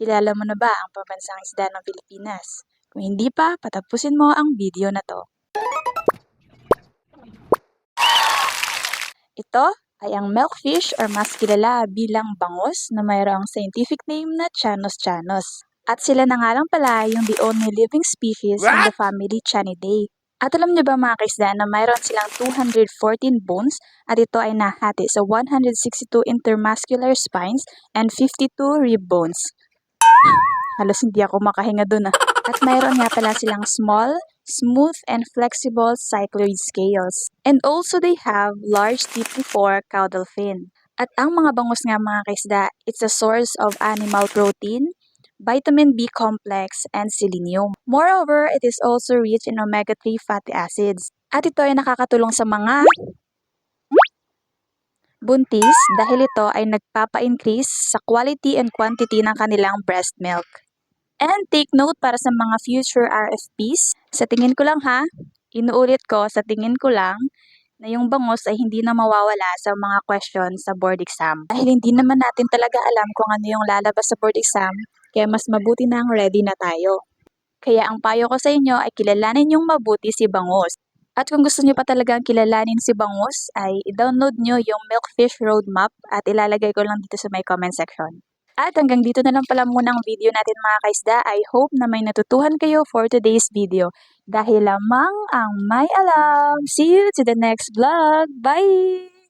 Kilala mo na ba ang pambansang isda ng Pilipinas? Kung hindi pa, patapusin mo ang video na to. Ito ay ang milkfish or mas kilala bilang bangus na mayroong scientific name na Chanus chanus. At sila na nga lang pala yung the only living species in the family Chanidae. At alam niyo ba mga kaisda na mayroon silang 214 bones at ito ay nahati sa 162 intermuscular spines and 52 rib bones. Halos hindi ako makahinga dun ah. At mayroon nga pala silang small, smooth, and flexible cycloid scales. And also they have large T4 caudal fin. At ang mga bangus nga mga kaisda, it's a source of animal protein, vitamin B complex, and selenium. Moreover, it is also rich in omega-3 fatty acids. At ito ay nakakatulong sa mga buntis dahil ito ay nagpapa-increase sa quality and quantity ng kanilang breast milk. And take note para sa mga future RFPs, sa tingin ko lang ha, inuulit ko sa tingin ko lang na yung bangus ay hindi na mawawala sa mga questions sa board exam. Dahil hindi naman natin talaga alam kung ano yung lalabas sa board exam, kaya mas mabuti nang ready na tayo. Kaya ang payo ko sa inyo ay kilalanin yung mabuti si bangus. At kung gusto niyo pa talagang kilalanin si bangus, ay i-download nyo yung Milkfish Roadmap at ilalagay ko lang dito sa may comment section. At hanggang dito na lang pala muna ang video natin mga kaisda. I hope na may natutuhan kayo for today's video. Dahil lamang ang may alam. See you to the next vlog. Bye!